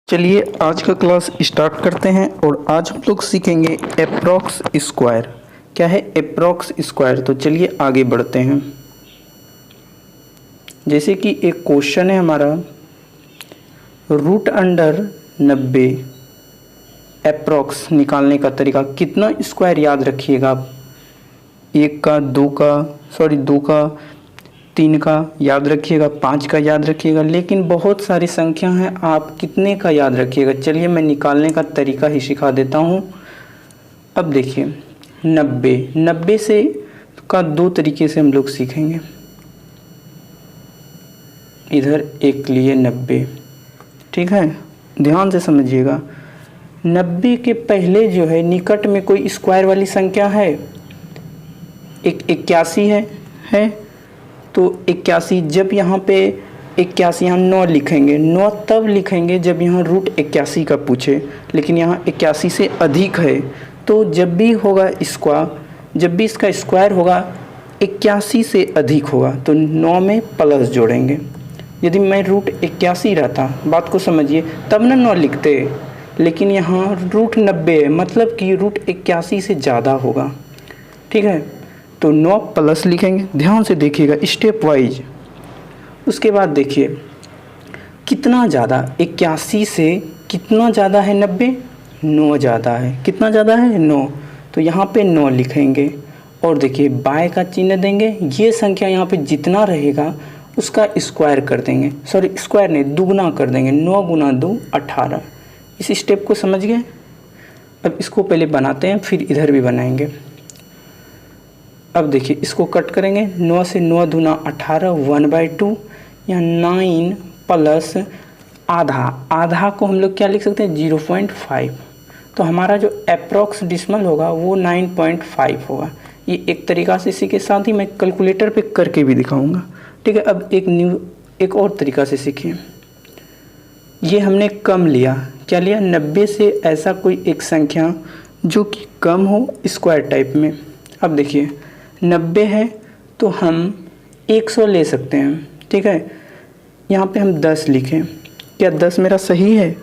चलिए आज का क्लास स्टार्ट करते हैं और आज हम लोग सीखेंगे एप्रॉक्स स्क्वायर। क्या है एप्रॉक्स स्क्वायर? तो चलिए आगे बढ़ते हैं। जैसे कि एक क्वेश्चन है हमारा, रूट अंडर 90 एप्रॉक्स निकालने का तरीका। कितना स्क्वायर याद रखिएगा आप? दो का 3 का याद रखिएगा, 5 का याद रखिएगा, लेकिन बहुत सारी संख्या हैं, आप कितने का याद रखिएगा। चलिए मैं निकालने का तरीका ही सिखा देता हूँ। अब देखिए 90 से का दो तरीके से हम लोग सीखेंगे। इधर एक लिए 90, ठीक है, ध्यान से समझिएगा। 90 के पहले जो है निकट में कोई स्क्वायर वाली संख्या है, एक 81 है तो 81। जब यहाँ पे 81 यहाँ 9 लिखेंगे, 9 तब लिखेंगे जब यहाँ रूट 81 का पूछे, लेकिन यहाँ 81 से अधिक है तो जब भी इसका स्क्वायर होगा 81 से अधिक होगा तो 9 में प्लस जोड़ेंगे। यदि मैं रूट 81 रहता, बात को समझिए, तब ना 9 लिखते, लेकिन यहाँ रूट 90 है, मतलब कि रूट 81 से ज़्यादा होगा, ठीक है, तो 9 प्लस लिखेंगे। ध्यान से देखिएगा स्टेप वाइज। उसके बाद देखिए कितना ज़्यादा 81 से कितना ज़्यादा है 90, 9 ज़्यादा है। कितना ज़्यादा है? 9। तो यहाँ पे 9 लिखेंगे और देखिए बाय का चिन्ह देंगे। ये संख्या यहाँ पे जितना रहेगा उसका स्क्वायर कर देंगे, सॉरी स्क्वायर नहीं, दुगना कर देंगे। 9 गुना 2 18। इस स्टेप को समझ गए? अब इसको पहले बनाते हैं, फिर इधर भी बनाएंगे। अब देखिए इसको कट करेंगे। 9 से 9 दूना 18, 1/2, यहाँ 9 प्लस आधा को हम लोग क्या लिख सकते हैं? 0.5। तो हमारा जो अप्रॉक्स डिसिमल होगा वो 9.5 होगा। ये एक तरीका से, इसी के साथ ही मैं कैलकुलेटर पे करके भी दिखाऊंगा, ठीक है। अब एक और तरीका से सीखिए। ये हमने कम लिया, क्या लिया? 90 से ऐसा कोई एक संख्या जो कि कम हो स्क्वायर टाइप में। अब देखिए 90 है तो हम 100 ले सकते हैं, ठीक है। यहाँ पे हम 10 लिखें, क्या 10 मेरा सही है?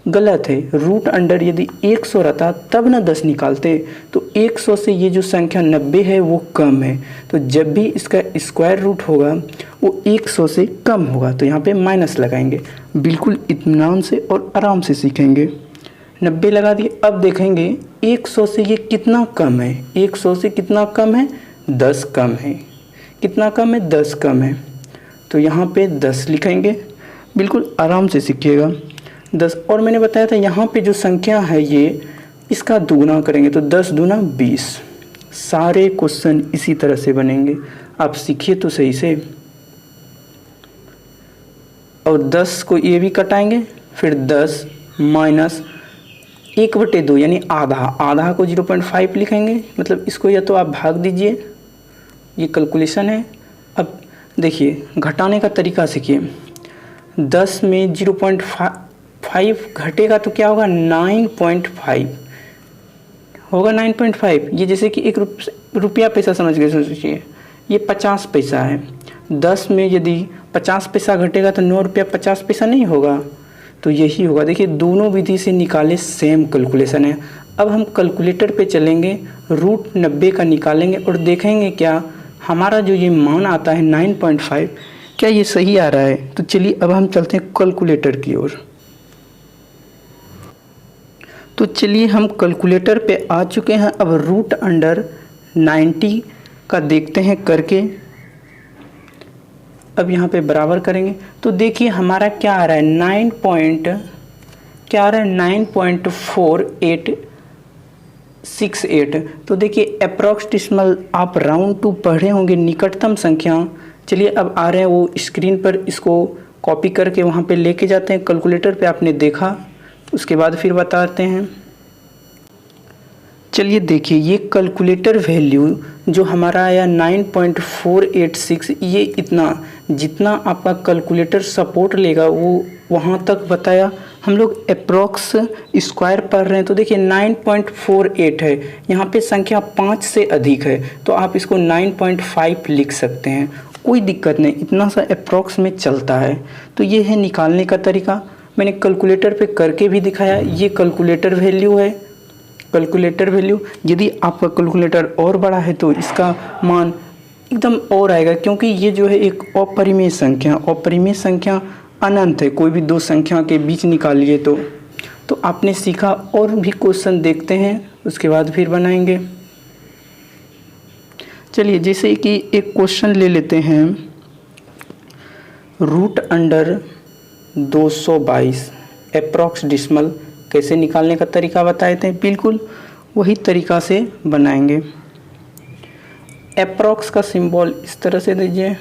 गलत है। रूट अंडर यदि 100 रहता तब ना 10 निकालते, तो 100 से ये जो संख्या 90 है वो कम है, तो जब भी इसका स्क्वायर रूट होगा वो 100 से कम होगा, तो यहाँ पे माइनस लगाएंगे। बिल्कुल इत्मीनान से और आराम से सीखेंगे। 90 लगा दिए। अब देखेंगे 100 से ये कितना कम है। 100 से कितना कम है? 10 कम है। कितना कम है? 10 कम है, तो यहाँ पे 10 लिखेंगे। बिल्कुल आराम से सीखिएगा। 10, और मैंने बताया था यहाँ पे जो संख्या है ये इसका दुगना करेंगे, तो 10 दूना 20। सारे क्वेश्चन इसी तरह से बनेंगे, आप सीखिए तो सही से। और 10 को ये भी कटाएंगे, फिर 10 माइनस 1/2 यानी आधा को 0.5 लिखेंगे, मतलब इसको या तो आप भाग दीजिए, ये कैलकुलेशन है। अब देखिए घटाने का तरीका सीखिए। 10 में 0.5 घटेगा तो क्या होगा? 9.5 होगा। 9.5 ये जैसे कि एक रुपया पैसा समझ के सोचिए, ये 50 पैसा है। 10 में यदि 50 पैसा घटेगा तो 9 रुपया 50 पैसा नहीं होगा, तो यही होगा। देखिए दोनों विधि से निकाले सेम कैलकुलेशन है। अब हम कैलकुलेटर पे चलेंगे, रूट 90 का निकालेंगे और देखेंगे क्या हमारा जो ये मान आता है 9.5, क्या ये सही आ रहा है। तो चलिए अब हम चलते हैं कैलकुलेटर की ओर। तो चलिए हम कैलकुलेटर पे आ चुके हैं। अब रूट अंडर 90 का देखते हैं करके। अब यहाँ पे बराबर करेंगे तो देखिए हमारा क्या आ रहा है? 9.4868। तो देखिए अप्रॉक्स डिसिमल आप राउंड टू पढ़े होंगे, निकटतम संख्या। चलिए अब आ रहे हैं वो स्क्रीन पर, इसको कॉपी करके वहाँ पे लेके जाते हैं। कैलकुलेटर पे आपने देखा, उसके बाद फिर बताते हैं। चलिए देखिए ये कैलकुलेटर वैल्यू जो हमारा आया 9.486, ये इतना जितना आपका कैलकुलेटर सपोर्ट लेगा वो वहाँ तक बताया। हम लोग अप्रॉक्स स्क्वायर पढ़ रहे हैं, तो देखिए 9.48 है, यहाँ पे संख्या 5 से अधिक है, तो आप इसको 9.5 लिख सकते हैं, कोई दिक्कत नहीं, इतना सा अप्रॉक्स में चलता है। तो ये है निकालने का तरीका। मैंने कैलकुलेटर पे करके भी दिखाया। ये कैलकुलेटर वैल्यू है, कैलकुलेटर वैल्यू। यदि आपका कैलकुलेटर और बड़ा है तो इसका मान एकदम और आएगा, क्योंकि ये जो है एक अपरिमेय संख्या, अपरिमेय संख्या अनंत है। कोई भी दो संख्या के बीच निकालिए तो आपने सीखा। और भी क्वेश्चन देखते हैं, उसके बाद फिर बनाएंगे। चलिए, जैसे कि एक क्वेश्चन ले लेते हैं, रूट अंडर 222 अप्रॉक्स डिसिमल कैसे निकालने का तरीका बताए थे, बिल्कुल वही तरीका से बनाएंगे। अप्रॉक्स का सिंबल इस तरह से दीजिए,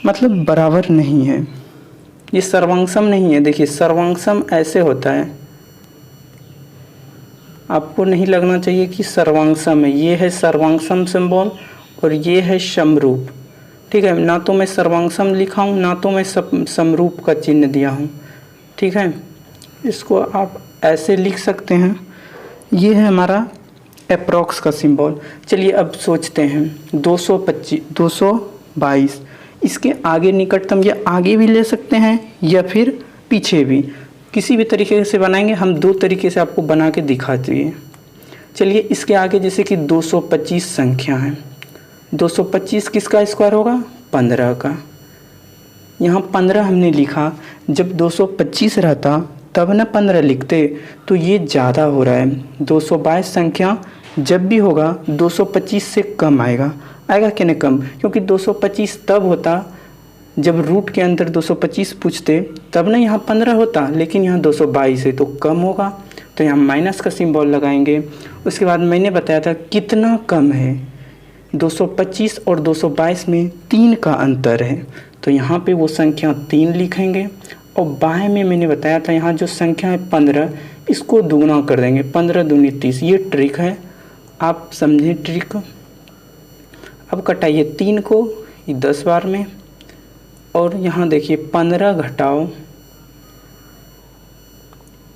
मतलब बराबर नहीं है, ये सर्वांशम नहीं है। देखिए सर्वांशम ऐसे होता है, आपको नहीं लगना चाहिए कि सर्वांशम है। ये है सर्वांशम सिंबल और ये है समरूप, ठीक है। ना तो मैं सर्वांशम लिखा हूँ, ना तो मैं समरूप का चिन्ह दिया हूँ, ठीक है। इसको आप ऐसे लिख सकते हैं। ये है हमारा अप्रॉक्स का सिंबल। चलिए अब सोचते हैं 222, इसके आगे निकटतम, या आगे भी ले सकते हैं या फिर पीछे भी, किसी भी तरीके से बनाएंगे। हम दो तरीके से आपको बना के दिखाते हैं। चलिए इसके आगे जैसे कि 225 संख्या है, 225 किसका स्क्वायर होगा, 15 का। यहाँ 15 हमने लिखा, जब 225 रहता तब ना 15 लिखते, तो ये ज़्यादा हो रहा है। 222 संख्या जब भी होगा 225 से कम आएगा कि नहीं कम, क्योंकि 225 तब होता जब रूट के अंदर 225 पूछते, तब ना यहाँ 15 होता, लेकिन यहाँ 222 है तो कम होगा, तो यहाँ माइनस का सिंबल लगाएंगे। उसके बाद मैंने बताया था कितना कम है, 225 और 222 में 3 का अंतर है, तो यहाँ पे वो संख्या 3 लिखेंगे। और बाएं में मैंने बताया था यहाँ जो संख्या है 15, इसको दुगना कर देंगे, 15 दूनी 30। ये ट्रिक है, आप समझें ट्रिक। अब कटाइए 3 को 10 बार में, और यहाँ देखिए 15 घटाओ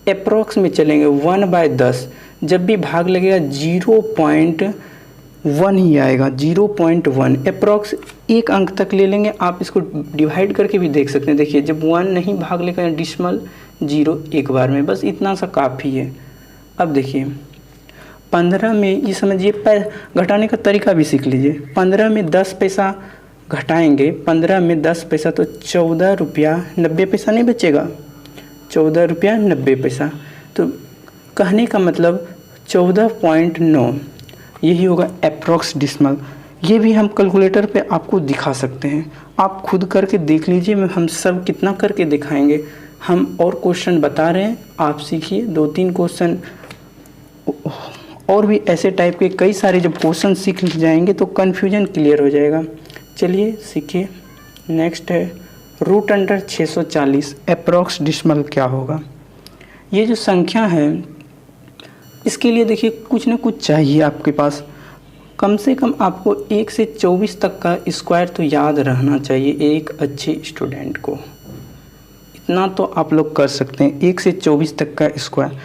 अप्रॉक्स में चलेंगे 1/10। जब भी भाग लगेगा 0.1 ही आएगा, 0.1 अप्रॉक्स। एक अंक तक ले लेंगे, आप इसको डिवाइड करके भी देख सकते हैं। देखिए जब 1 नहीं भाग लेगा डिसिमल 0 एक बार में, बस इतना सा काफ़ी है। अब देखिए 15 में ये समझिए, घटाने का तरीका भी सीख लीजिए। 15 में 10 पैसा घटाएंगे, 15 में 10 पैसा तो 14 रुपया 90 पैसा नहीं बचेगा, 14 रुपया 90 पैसा। तो कहने का मतलब 14.9 यही होगा अप्रॉक्स डिसिमल। ये भी हम कैलकुलेटर पे आपको दिखा सकते हैं, आप खुद करके देख लीजिए। हम सब कितना करके दिखाएंगे, हम और क्वेश्चन बता रहे हैं, आप सीखिए। 2-3 क्वेश्चन और भी ऐसे टाइप के कई सारे जब क्वेश्चन सीख जाएंगे तो कन्फ्यूजन क्लियर हो जाएगा। चलिए सीखिए। नेक्स्ट है रूट अंडर 640 अप्रॉक्स डिसिमल क्या होगा। ये जो संख्या है इसके लिए देखिए कुछ ना कुछ चाहिए आपके पास, कम से कम आपको 1 से 24 तक का स्क्वायर तो याद रहना चाहिए एक अच्छे स्टूडेंट को। इतना तो आप लोग कर सकते हैं, 1 से 24 तक का स्क्वायर,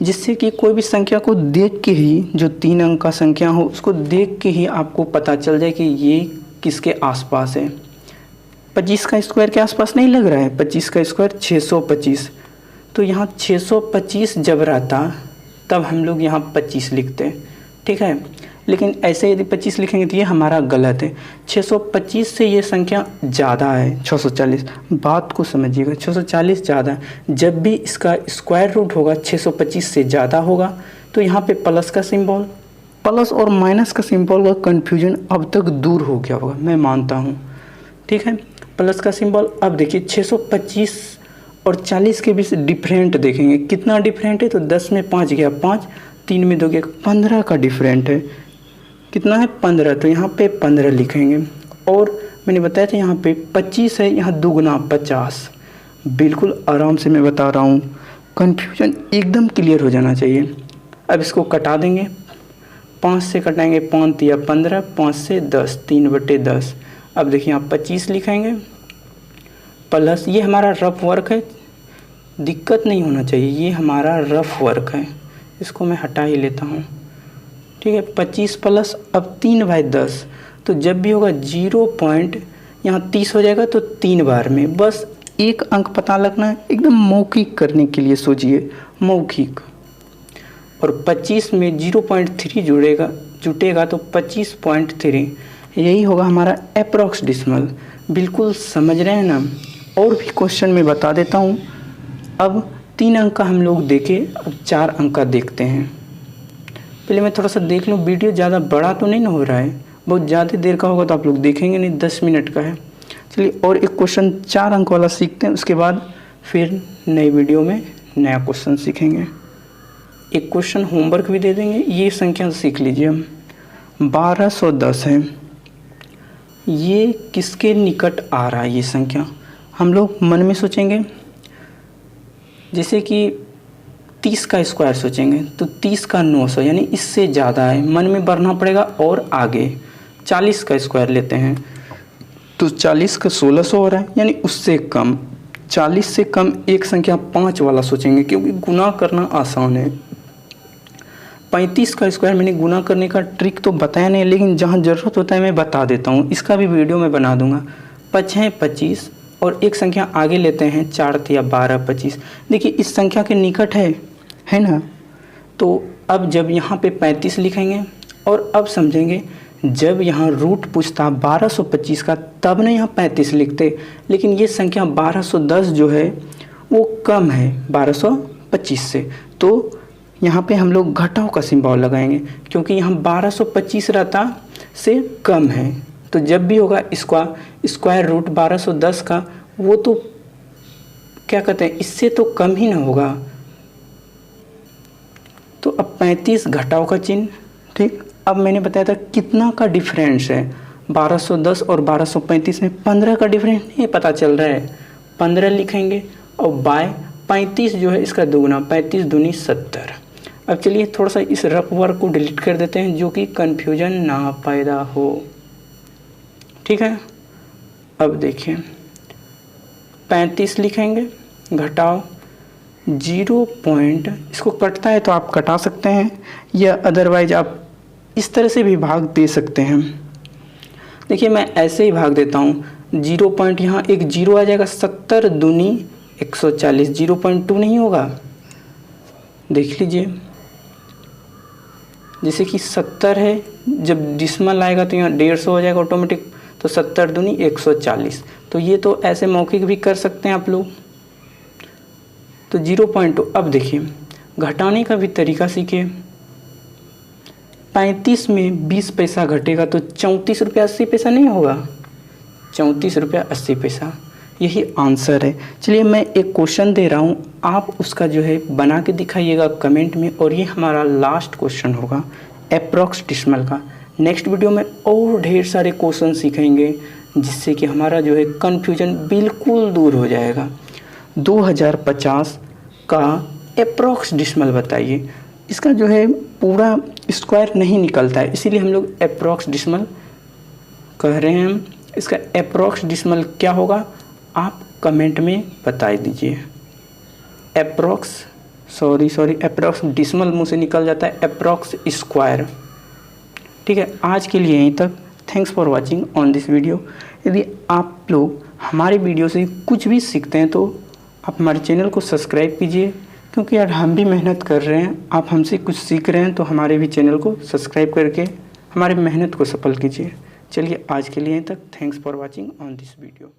जिससे कि कोई भी संख्या को देख के ही, जो 3 अंक का संख्या हो उसको देख के ही आपको पता चल जाए कि ये किसके आसपास है। 25 का स्क्वायर के आसपास नहीं लग रहा है, 25 का स्क्वायर 625, तो यहाँ 625 जब रहता तब हम लोग यहाँ 25 लिखते हैं, ठीक है। लेकिन ऐसे यदि 25 लिखेंगे तो ये हमारा गलत है। 625 से ये संख्या ज़्यादा है, 640। बात को समझिएगा, 640 ज़्यादा। जब भी इसका स्क्वायर रूट होगा 625 से ज़्यादा होगा तो यहाँ पे प्लस का सिंबल, प्लस और माइनस का सिंबल का कन्फ्यूजन अब तक दूर हो गया होगा, मैं मानता हूँ, ठीक है। प्लस का सिंबल। अब देखिए 625 और 40 के बीच डिफरेंट देखेंगे, कितना डिफरेंट है, तो 10 में 5 गया 5, 3 में 2 गया 15 का डिफरेंट है। कितना है 15, तो यहाँ पे 15 लिखेंगे। और मैंने बताया था यहाँ पे 25 है, यहाँ दुगना 50। बिल्कुल आराम से मैं बता रहा हूँ, कन्फ्यूजन एकदम क्लियर हो जाना चाहिए। अब इसको कटा देंगे, 5 से कटाएंगे, 5 या 15, 5 से 10, 3/10। अब देखिए यहाँ 25 लिखेंगे प्लस, ये हमारा रफ वर्क है, दिक्कत नहीं होना चाहिए, ये हमारा रफ वर्क है, इसको मैं हटा ही लेता हूँ, ठीक है। 25 प्लस अब 3/10, तो जब भी होगा 0 पॉइंट यहाँ 30 हो जाएगा तो 3 बार में, बस एक अंक पता लगना है, एकदम मौखिक करने के लिए सोचिए, मौखिक। और 25 में 0.3 जुटेगा तो 25.3, यही होगा हमारा एप्रोक्स डिसिमल। बिल्कुल समझ रहे हैं ना। और भी क्वेश्चन में बता देता हूँ। अब 3 अंक का हम लोग देखे, अब 4 अंक का देखते हैं। पहले मैं थोड़ा सा देख लूँ, वीडियो ज़्यादा बड़ा तो नहीं ना हो रहा है, बहुत ज़्यादा देर का होगा तो आप लोग देखेंगे नहीं, 10 मिनट का है। चलिए और एक क्वेश्चन 4 अंक वाला सीखते हैं, उसके बाद फिर नई वीडियो में नया क्वेश्चन सीखेंगे। एक क्वेश्चन होमवर्क भी दे देंगे, ये संख्या सीख लीजिए। हम 1210 है, ये किसके निकट आ रहा है ये संख्या? हम लोग मन में सोचेंगे, जैसे कि 30 का स्क्वायर सोचेंगे तो 30 का 900 यानी इससे ज़्यादा है, मन में बढ़ना पड़ेगा और आगे 40 का स्क्वायर लेते हैं तो 40 का 1600 हो रहा है, यानी उससे कम। 40 से कम एक संख्या 5 वाला सोचेंगे क्योंकि गुना करना आसान है। 35 का स्क्वायर मैंने गुना करने का ट्रिक तो बताया नहीं, लेकिन जहाँ ज़रूरत होता है मैं बता देता हूँ, इसका भी वीडियो मैं बना दूंगा। 5 है 25 और एक संख्या आगे लेते हैं 4 या 12 25। देखिए इस संख्या के निकट है ना। तो अब जब यहाँ पे 35 लिखेंगे और अब समझेंगे, जब यहाँ रूट पूछता 1225 का तब ना यहाँ 35 लिखते, लेकिन ये संख्या 1210 जो है वो कम है 1225 से, तो यहाँ पे हम लोग घटाव का सिंबल लगाएंगे क्योंकि यहाँ 1225 रहता से कम है। तो जब भी होगा इसका स्क्वायर रूट 1210 का, वो तो क्या कहते हैं, इससे तो कम ही ना होगा। तो अब 35 घटाव का चिन्ह, ठीक। अब मैंने बताया था कितना का डिफरेंस है, 1210 और 1235 में 15 का डिफरेंस नहीं पता चल रहा है, 15 लिखेंगे और बाय 35 जो है इसका दोगुना, 35 दूनी 70। अब चलिए थोड़ा सा इस रफ वर्क को डिलीट कर देते हैं जो कि कन्फ्यूजन ना पैदा हो, ठीक है। अब देखिए 35 लिखेंगे, घटाओ 0 पॉइंट, इसको कटता है तो आप कटा सकते हैं या अदरवाइज आप इस तरह से भी भाग दे सकते हैं। देखिए मैं ऐसे ही भाग देता हूँ, 0 पॉइंट, यहाँ एक 0 आ जाएगा, 70 दूनी 140, 0.2 नहीं होगा, देख लीजिए। जैसे कि 70 है, जब डिसिमल आएगा तो यहाँ 150 हो जाएगा ऑटोमेटिक, तो 70 दूनी 140। तो ये तो ऐसे मौखिक भी कर सकते हैं आप लोग। तो 0.2। अब देखिए घटाने का भी तरीका सीखिए। 35 में 20 पैसा घटेगा तो 34 रुपया 80 पैसा नहीं होगा, 34 रुपया 80 पैसा, यही आंसर है। चलिए मैं एक क्वेश्चन दे रहा हूँ, आप उसका जो है बना के दिखाइएगा कमेंट में, और ये हमारा लास्ट क्वेश्चन होगा एप्रोक्स डिसिमल का। नेक्स्ट वीडियो में और ढेर सारे क्वेश्चन सीखेंगे जिससे कि हमारा जो है कन्फ्यूजन बिल्कुल दूर हो जाएगा। 2050 का एप्रोक्स डिसिमल बताइए। इसका जो है पूरा स्क्वायर नहीं निकलता है, इसीलिए हम लोग एप्रोक्स डिसिमल कह रहे हैं। इसका एप्रोक्स डिसिमल क्या होगा आप कमेंट में बता दीजिए। एप्रोक्स डिसिमल मुंह से निकल जाता है, एप्रोक्स स्क्वायर, ठीक है। आज के लिए यहीं तक। Thanks for watching on this video. यदि आप लोग हमारे वीडियो से कुछ भी सीखते हैं तो आप हमारे चैनल को सब्सक्राइब कीजिए, क्योंकि यार हम भी मेहनत कर रहे हैं, आप हमसे कुछ सीख रहे हैं तो हमारे भी चैनल को सब्सक्राइब करके हमारे मेहनत को सफल कीजिए। चलिए आज के लिए यहीं तक। Thanks for watching on this video.